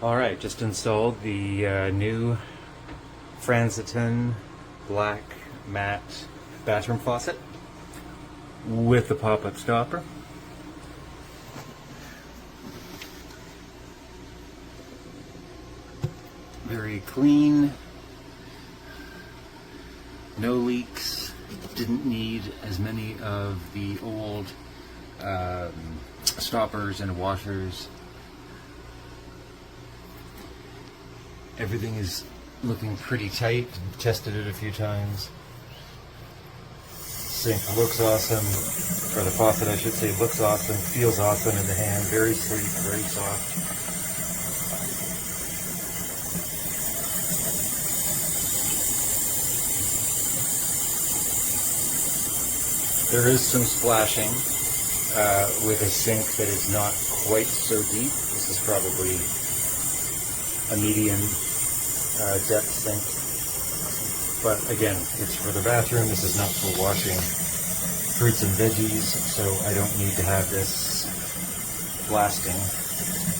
Alright, just installed the new Fransiton black matte bathroom faucet with the pop-up stopper. Very clean, no leaks, didn't need as many of the old stoppers and washers. Everything is looking pretty tight. Tested it a few times. Sink looks awesome, or the faucet I should say looks awesome, feels awesome in the hand, very sleek, very soft. There is some splashing with a sink that is not quite so deep. This is probably a medium depth sink, but again, it's for the bathroom. This is not for washing fruits and veggies, so I don't need to have this blasting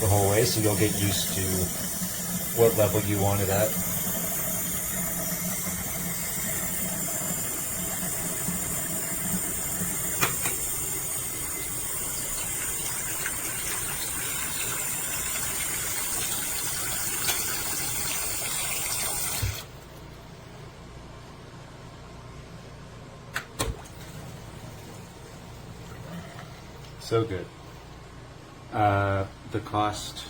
the whole way, so you'll get used to what level you want it at. So good. The cost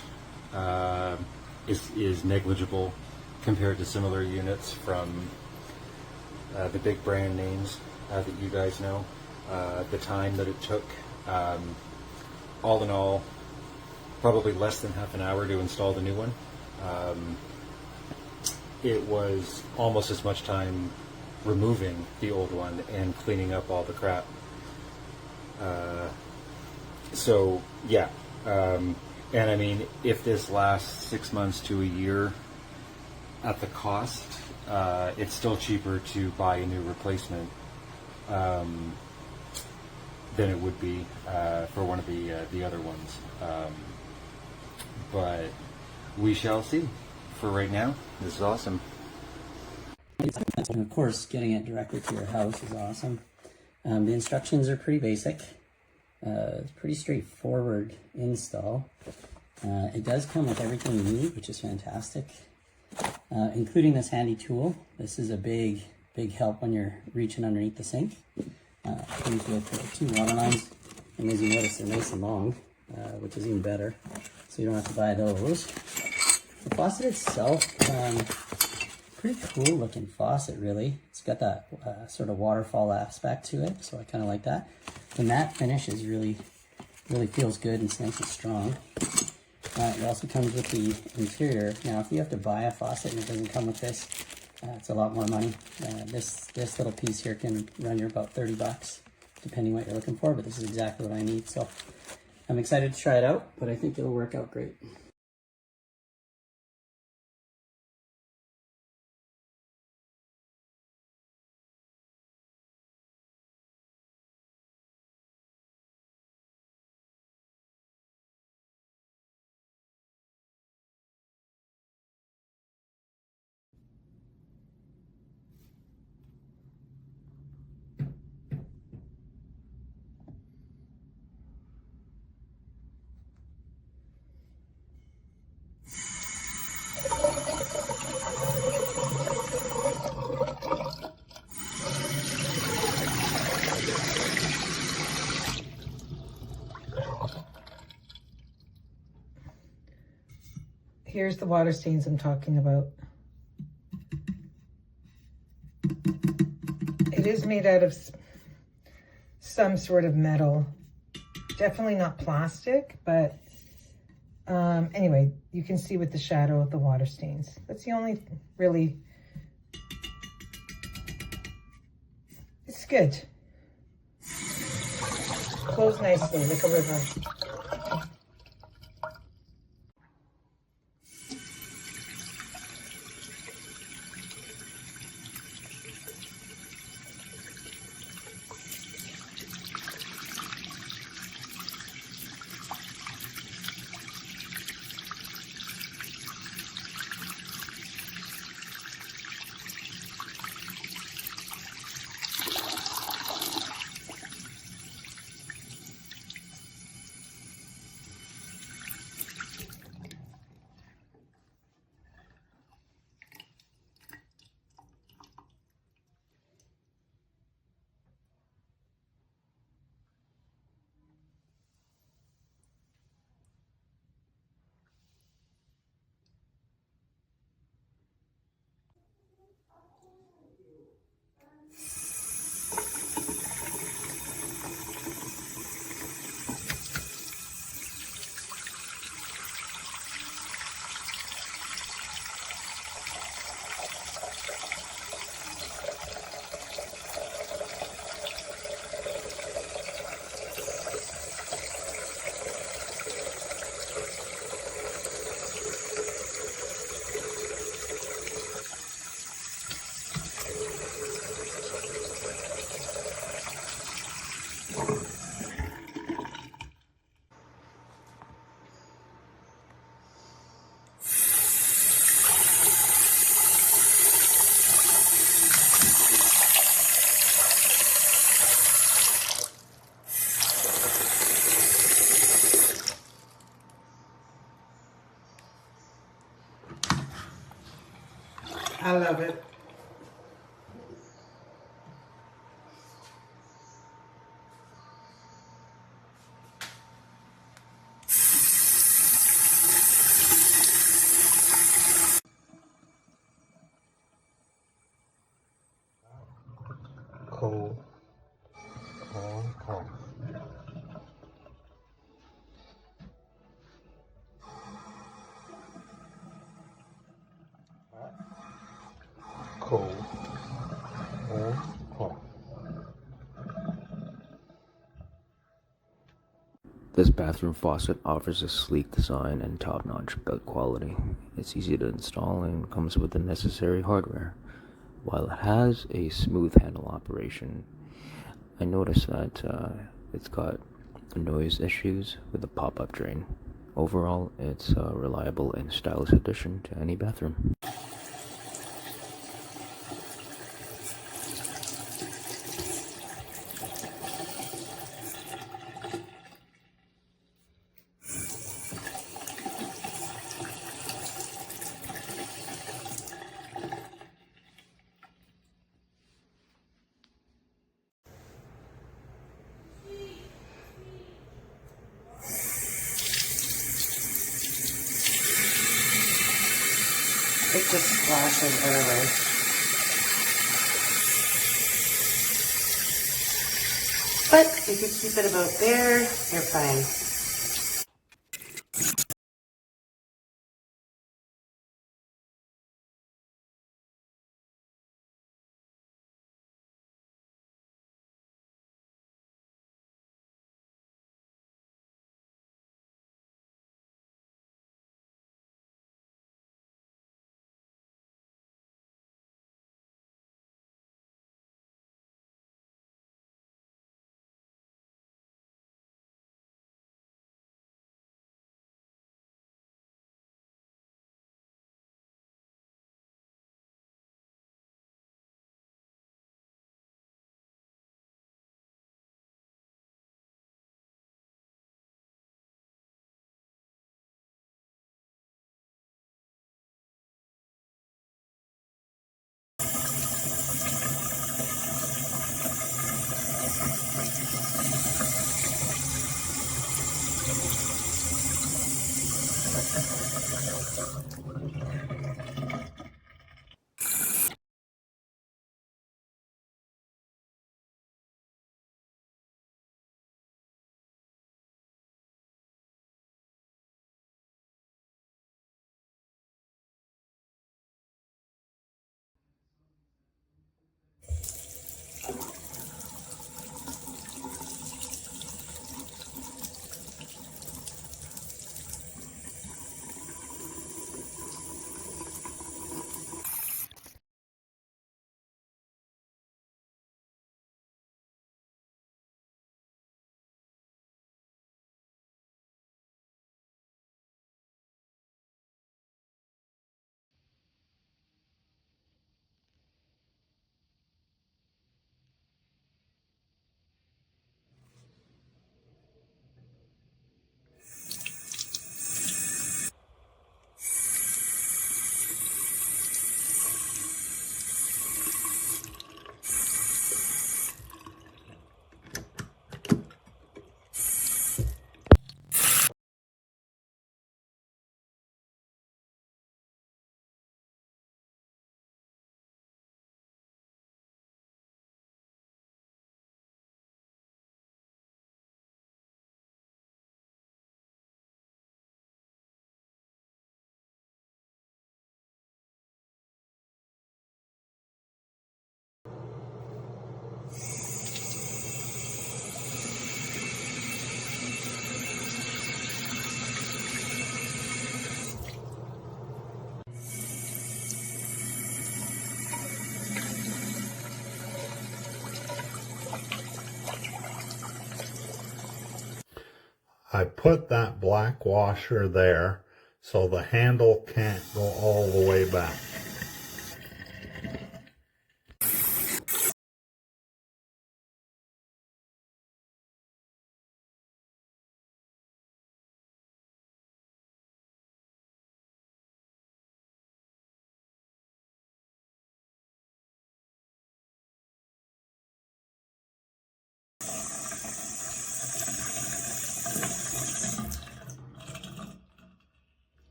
is negligible compared to similar units from the big brand names that you guys know. The time that it took, all in all, probably less than half an hour to install the new one. It was almost as much time removing the old one and cleaning up all the crap. So yeah, and I mean, if this lasts 6 months to a year at the cost, it's still cheaper to buy a new replacement than it would be for one of the other ones. But we shall see. For right now, this is awesome. And of course, getting it directly to your house is awesome. The instructions are pretty basic. It's pretty straightforward install. It does come with everything you need, which is fantastic, including this handy tool. This is a big help when you're reaching underneath the sink. Comes with 2 water lines, and as you notice, they're nice and long, which is even better, so you don't have to buy those. The faucet itself, pretty cool looking faucet, really. It's got that sort of waterfall aspect to it, so I kind of like that. The matte finish is really feels good and it's nice and strong. It also comes with the interior. Now, if you have to buy a faucet and it doesn't come with this, it's a lot more money. This little piece here can run you about 30 bucks, depending what you're looking for, but this is exactly what I need. So I'm excited to try it out, but I think it'll work out great. Here's the water stains I'm talking about. It is made out of some sort of metal. Definitely not plastic, but anyway, you can see with the shadow of the water stains. That's the only really, it's good. Flows nicely like a river. I love it. Cold, cold, cold. Cold, cold, cold. This bathroom faucet offers a sleek design and top-notch build quality. It's easy to install and comes with the necessary hardware. While it has a smooth handle operation, I noticed that it's got noise issues with the pop-up drain. Overall, it's a reliable and stylish addition to any bathroom. It just splashes everywhere. But if you keep it about there, you're fine. I put that black washer there so the handle can't go all the way back.